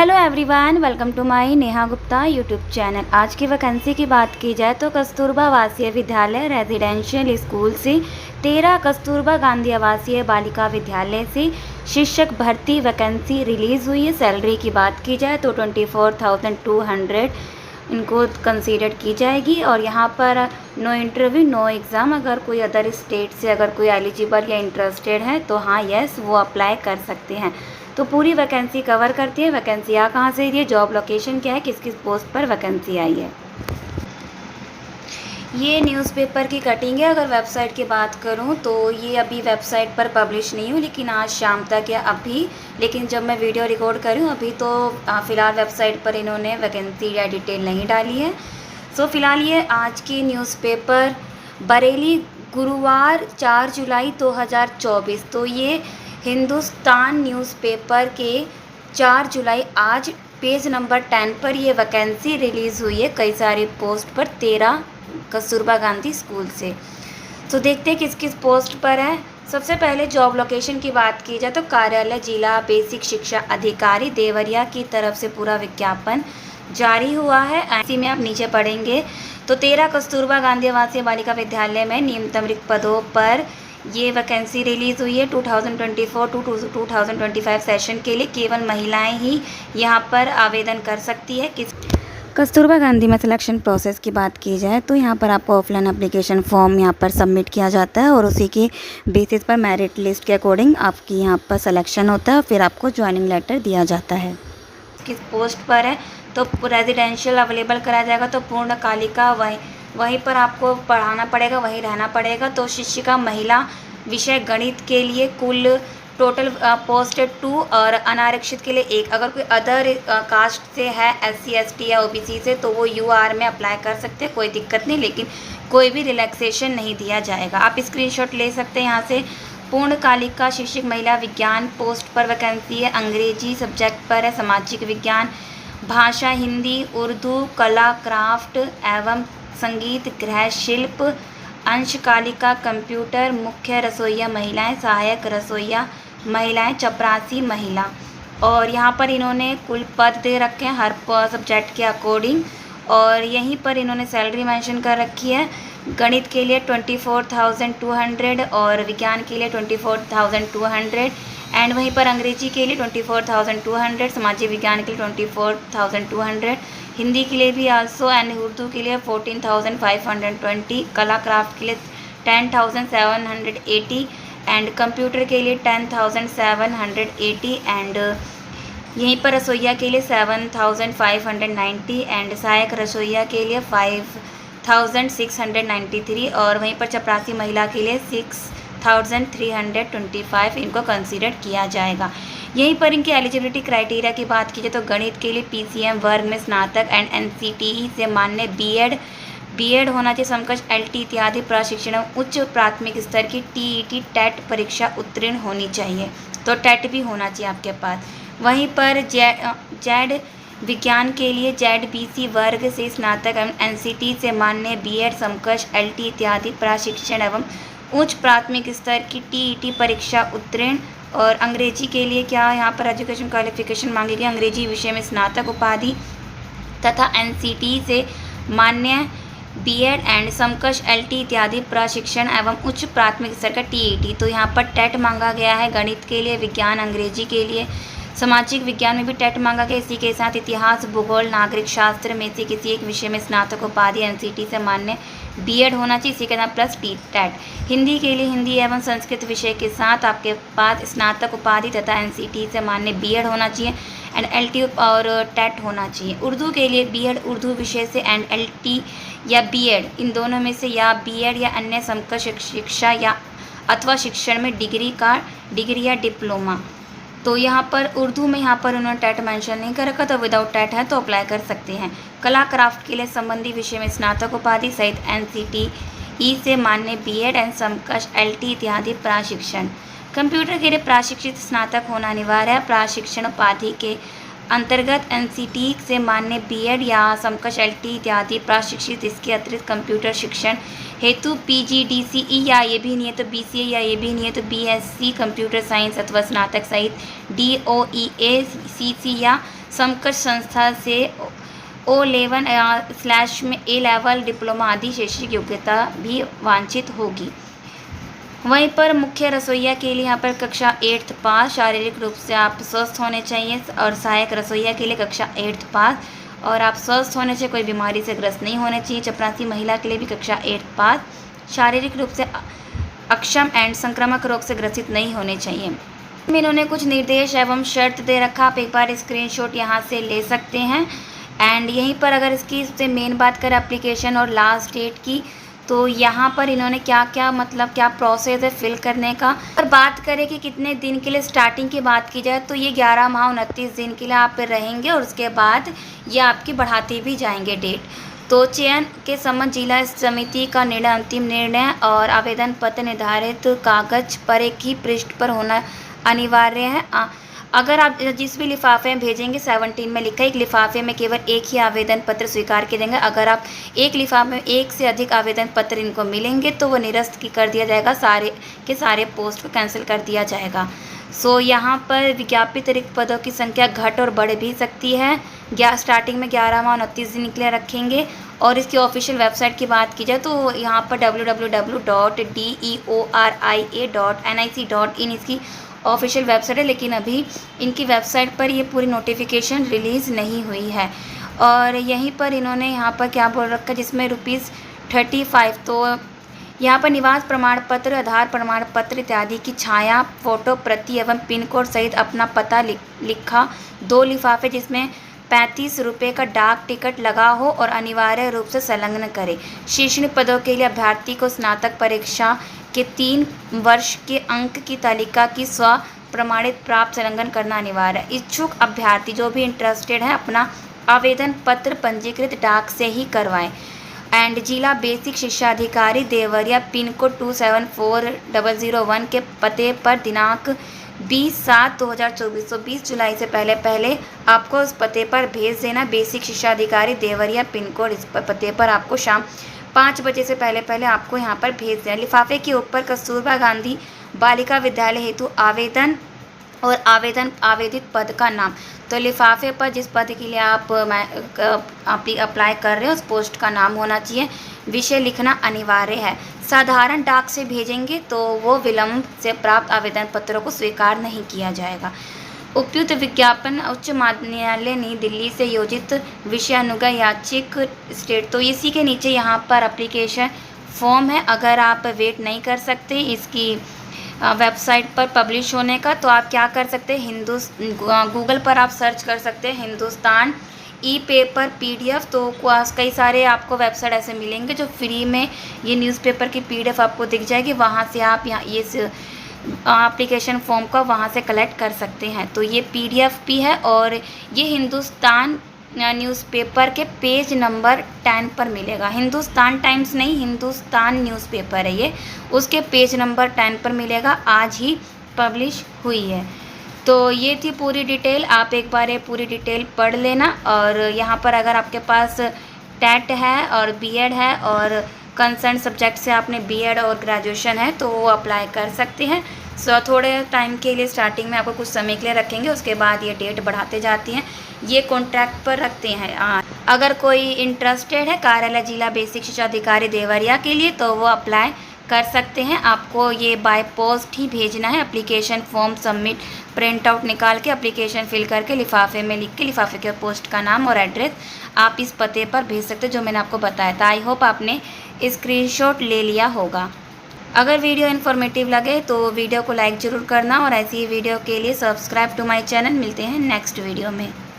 Hello everyone, welcome to my Neha Gupta YouTube channel. आज की vacancy की बात की जाए तो कस्तूरबा आवासीय विद्यालय रेजिडेंशियल स्कूल से 13 कस्तूरबा गांधी आवासीय बालिका विद्यालय से शिक्षक भर्ती वैकेंसी रिलीज़ हुई है। सैलरी की बात की जाए तो 24,200 इनको कंसीडर की जाएगी और यहाँ पर नो इंटरव्यू नो एग्ज़ाम। अगर कोई अदर स्टेट से अगर कोई एलिजिबल या इंटरेस्टेड है तो हाँ यस वो अप्लाई कर सकते हैं। तो पूरी वैकेंसी कवर करती है। वैकेंसी आ कहाँ से रही है, जॉब लोकेशन क्या है, किस किस पोस्ट पर वैकेंसी आई है। ये न्यूज़पेपर की कटिंग है। अगर वेबसाइट की बात करूँ तो ये अभी वेबसाइट पर पब्लिश नहीं हुई, लेकिन आज शाम तक या अभी, लेकिन जब मैं वीडियो रिकॉर्ड कर रही हूँ अभी तो फ़िलहाल वेबसाइट पर इन्होंने वैकेंसी या डिटेल नहीं डाली है। सो फ़िलहाल ये आज की न्यूज़पेपर बरेली गुरुवार 4 जुलाई 2024। तो ये हिंदुस्तान न्यूज़पेपर के 4 जुलाई आज पेज नंबर 10 पर ये वैकेंसी रिलीज़ हुई है कई सारी पोस्ट पर 13 कस्तूरबा गांधी स्कूल से। तो देखते हैं किस किस पोस्ट पर है। सबसे पहले जॉब लोकेशन की बात की जाए तो कार्यालय जिला बेसिक शिक्षा अधिकारी देवरिया की तरफ से पूरा विज्ञापन जारी हुआ है। इसी में आप नीचे पढ़ेंगे तो 13 कस्तूरबा गांधी आवासीय बालिका विद्यालय में न्यूनतम रिक्त पदों पर ये वैकेंसी रिलीज़ हुई है। 2024 टू 2025 सेशन के लिए केवल महिलाएं ही यहाँ पर आवेदन कर सकती है। कस्तूरबा गांधी में सिलेक्शन प्रोसेस की बात की जाए तो यहाँ पर आपको ऑफलाइन एप्लीकेशन फॉर्म यहाँ पर सबमिट किया जाता है और उसी के बेसिस पर मेरिट लिस्ट के अकॉर्डिंग आपकी यहाँ पर सिलेक्शन होता है, फिर आपको ज्वाइनिंग लेटर दिया जाता है। किस पोस्ट पर है तो रेजिडेंशियल अवेलेबल कराया जाएगा, तो पूर्णकालिका वहीं पर आपको पढ़ाना पड़ेगा, वहीं रहना पड़ेगा। तो शिक्षिका महिला विषय गणित के लिए कुल टोटल पोस्ट 2 और अनारक्षित के लिए 1। अगर कोई अदर कास्ट से है SC ST या OBC से तो वो UR में अप्लाई कर सकते हैं, कोई दिक्कत नहीं, लेकिन कोई भी रिलैक्सेशन नहीं दिया जाएगा। आप स्क्रीनशॉट ले सकते हैं यहाँ से। पूर्णकालिका शिक्षक महिला विज्ञान पोस्ट पर वैकेंसी है। अंग्रेजी सब्जेक्ट पर है, सामाजिक विज्ञान, भाषा हिंदी, उर्दू, कला क्राफ्ट एवं संगीत, गृह शिल्प, अंशकालिका कंप्यूटर, मुख्य रसोइया महिलाएं, सहायक रसोइया महिलाएं, चपरासी महिला। और यहाँ पर इन्होंने कुल पद दे रखे हैं हर सब्जेक्ट के अकॉर्डिंग और यहीं पर इन्होंने सैलरी मेंशन कर रखी है। गणित के लिए 24,200 और विज्ञान के लिए 24,200 एंड वहीं पर अंग्रेजी के लिए 24,200, सामाजिक विज्ञान के लिए 24,200, हिंदी के लिए भी आल्सो एंड उर्दू के लिए 14,520, कला क्राफ्ट के लिए 10,780 एंड कंप्यूटर के लिए 10,780 एंड यहीं पर रसोइया के लिए 7,590 एंड सहायक रसोइया के लिए 5,693 और वहीं पर चपरासी महिला के लिए 6,325 इनको कंसीडर किया जाएगा। यहीं पर इनकी एलिजिबिलिटी क्राइटेरिया की बात की जाए तो गणित के लिए PCM वर्ग में स्नातक एंड NCTE से मान्य बीएड होना चाहिए, समकक्ष LT इत्यादि प्रशिक्षण उच्च प्राथमिक स्तर की TET टेट परीक्षा उत्तीर्ण होनी चाहिए, तो टेट भी होना चाहिए आपके पास। वहीं पर जेड विज्ञान के लिए ZBC वर्ग से स्नातक एवं NCT से मान्य BEd समकक्ष LT इत्यादि प्रशिक्षण एवं उच्च प्राथमिक स्तर की TET परीक्षा उत्तीर्ण। और अंग्रेजी के लिए क्या यहाँ पर एजुकेशन क्वालिफिकेशन मांगी गई, अंग्रेजी विषय में स्नातक उपाधि तथा NCT से मान्य BEd एंड समकक्ष LT इत्यादि प्रशिक्षण एवं उच्च प्राथमिक स्तर का TET। तो यहाँ पर टेट मांगा गया है गणित के लिए, विज्ञान अंग्रेजी के लिए, सामाजिक विज्ञान में भी टेट मांगा गया। इसी के साथ इतिहास भूगोल नागरिक शास्त्र में से किसी एक विषय में स्नातक उपाधि NCT से मान्य BEd होना चाहिए, इसी के साथ प्लस टेट। हिंदी के लिए हिंदी एवं संस्कृत विषय के साथ आपके पास स्नातक उपाधि तथा NCT से मान्य BEd होना चाहिए एंड LT और टेट होना चाहिए। उर्दू के लिए BEd उर्दू विषय से एंड LT या BEd इन दोनों में से या BEd या अन्य समकक्ष शिक्षा या अथवा शिक्षण में डिग्री या डिप्लोमा। तो यहाँ पर उर्दू में यहाँ पर उन्होंने टेट मेंशन नहीं कर रखा, तो विदाउट टेट है तो अप्लाई कर सकते हैं। कला क्राफ्ट के लिए संबंधी विषय में स्नातक उपाधि सहित NCTE से मान्य BEd एंड समकक्ष LT इत्यादि प्रशिक्षण। कंप्यूटर के लिए प्रशिक्षित स्नातक होना अनिवार्य है। प्रशिक्षण उपाधि के अंतर्गत NCT से मान्य BEd या समकक्ष LT इत्यादि प्रशिक्षित, इसके अतिरिक्त कंप्यूटर शिक्षण हेतु PGDCE या ये भी नहीं है तो BCA या ये भी नहीं है तो BSc कंप्यूटर साइंस अथवा स्नातक सहित DOEA CC या समकक्ष संस्था से O11/A लेवल डिप्लोमा आदि शैक्षिक योग्यता भी वांछित होगी। वहीं पर मुख्य रसोइया के लिए यहाँ पर कक्षा 8th पास, शारीरिक रूप से आप स्वस्थ होने चाहिए, और सहायक रसोइया के लिए कक्षा 8th पास और आप स्वस्थ होने से कोई बीमारी से ग्रस्त नहीं होने चाहिए। चपरासी महिला के लिए भी कक्षा 8th पास, शारीरिक रूप से अक्षम एंड संक्रामक रोग से ग्रसित नहीं होने चाहिए। इन्होंने कुछ निर्देश एवं शर्त दे रखा, आप एक बार स्क्रीनशॉट यहाँ से ले सकते हैं। एंड यहीं पर अगर इसकी सबसे मेन बात करें एप्लीकेशन और लास्ट डेट की, तो यहाँ पर इन्होंने क्या क्या क्या प्रोसेस है फिल करने का। और बात करें कि कितने दिन के लिए, स्टार्टिंग की बात की जाए तो ये 11 माह 29 दिन के लिए आप रहेंगे और उसके बाद ये आपकी बढ़ाते भी जाएंगे डेट। तो चयन के संबंध जिला समिति का निर्णय अंतिम निर्णय और आवेदन पत्र निर्धारित कागज पर एक ही पृष्ठ पर होना अनिवार्य है। अगर आप जिस भी लिफाफे में भेजेंगे 17 में लिखा है, एक लिफाफे में केवल एक ही आवेदन पत्र स्वीकार किए जाएंगे। अगर आप एक लिफाफे में एक से अधिक आवेदन पत्र इनको मिलेंगे तो वो निरस्त कर दिया जाएगा, सारे के सारे पोस्ट को कैंसिल कर दिया जाएगा। सो यहाँ पर विज्ञापित रिक्त पदों की संख्या घट और बढ़ भी सकती है। स्टार्टिंग में 11 माह 29 दिन के लिए रखेंगे। और इसकी ऑफिशियल वेबसाइट की बात की जाए तो यहाँ पर www.deoria.nic.in इसकी ऑफिशियल वेबसाइट है, लेकिन अभी इनकी वेबसाइट पर ये पूरी नोटिफिकेशन रिलीज़ नहीं हुई है। और यहीं पर इन्होंने यहाँ पर क्या बोल रखा है, जिसमें ₹35, तो यहाँ पर निवास प्रमाण पत्र, आधार प्रमाण पत्र इत्यादि की छाया, फोटो प्रति एवं पिन कोड सहित अपना पता लिखा 2 लिफाफे जिसमें ₹35 का डाक टिकट लगा हो और अनिवार्य रूप से संलग्न करें। शैक्षणिक पदों के लिए अभ्यर्थी को स्नातक परीक्षा के 3 वर्ष के अंक की तालिका की स्व प्रमाणित प्राप्त संलग्न करना अनिवार्य है। इच्छुक अभ्यर्थी जो भी इंटरेस्टेड है अपना आवेदन पत्र पंजीकृत डाक से ही करवाएं। एंड जिला बेसिक शिक्षा अधिकारी देवरिया पिन कोड 274001 के पते पर दिनांक 20/7/2024 तो 20 जुलाई से पहले आपको उस पते पर भेज देना। बेसिक शिक्षा अधिकारी देवरिया पिन कोड इस पते पर आपको शाम 5 बजे से पहले आपको यहाँ पर भेज देना। लिफाफे के ऊपर कस्तूरबा गांधी बालिका विद्यालय हेतु आवेदन और आवेदित पद का नाम, तो लिफाफे पर जिस पद के लिए आप अप्लाई कर रहे हो उस पोस्ट का नाम होना चाहिए। विषय लिखना अनिवार्य है। साधारण डाक से भेजेंगे तो वो विलंब से प्राप्त आवेदन पत्रों को स्वीकार नहीं किया जाएगा। उपयुक्त विज्ञापन उच्च न्यायालय नई दिल्ली से योजित विषयानुगत याचिक स्टेट, तो इसी के नीचे यहाँ पर एप्लीकेशन फॉर्म है। अगर आप वेट नहीं कर सकते इसकी वेबसाइट पर पब्लिश होने का, तो आप क्या कर सकते हैं, गूगल पर आप सर्च कर सकते हैं हिंदुस्तान ई-पेपर PDF। तो कई सारे आपको वेबसाइट ऐसे मिलेंगे जो फ्री में ये न्यूज़पेपर की PDF आपको दिख जाएगी। वहाँ से आप यहाँ ये एप्लीकेशन फॉर्म का वहाँ से कलेक्ट कर सकते हैं। तो ये PDF भी है और ये हिंदुस्तान न्यूज़पेपर के पेज नंबर 10 पर मिलेगा। हिंदुस्तान टाइम्स नहीं, हिंदुस्तान न्यूज़पेपर है ये, उसके पेज नंबर 10 पर मिलेगा। आज ही पब्लिश हुई है। तो ये थी पूरी डिटेल, आप एक बार ये पूरी डिटेल पढ़ लेना। और यहाँ पर अगर आपके पास टेट है और BEd है और कंसर्न सब्जेक्ट से आपने BEd और ग्रेजुएशन है तो वो अप्लाई कर सकते हैं। सो थोड़े टाइम के लिए स्टार्टिंग में आपको कुछ समय के लिए रखेंगे, उसके बाद ये डेट बढ़ाते जाती हैं। ये कॉन्ट्रैक्ट पर रखते हैं। अगर कोई इंटरेस्टेड है कार्यालय जिला बेसिक शिक्षा अधिकारी देवरिया के लिए तो वो अप्लाई कर सकते हैं। आपको ये बाय पोस्ट ही भेजना है। Application form submit print out निकाल के एप्लीकेशन फिल करके लिफाफे में लिख के लिफाफे के पोस्ट का नाम और एड्रेस आप इस पते पर भेज सकते हो जो मैंने आपको बताया था। आई होप आपने स्क्रीनशॉट ले लिया होगा। अगर वीडियो इन्फॉर्मेटिव लगे तो वीडियो को लाइक ज़रूर करना और ऐसी ही वीडियो के लिए सब्सक्राइब टू माय चैनल। मिलते हैं नेक्स्ट वीडियो में।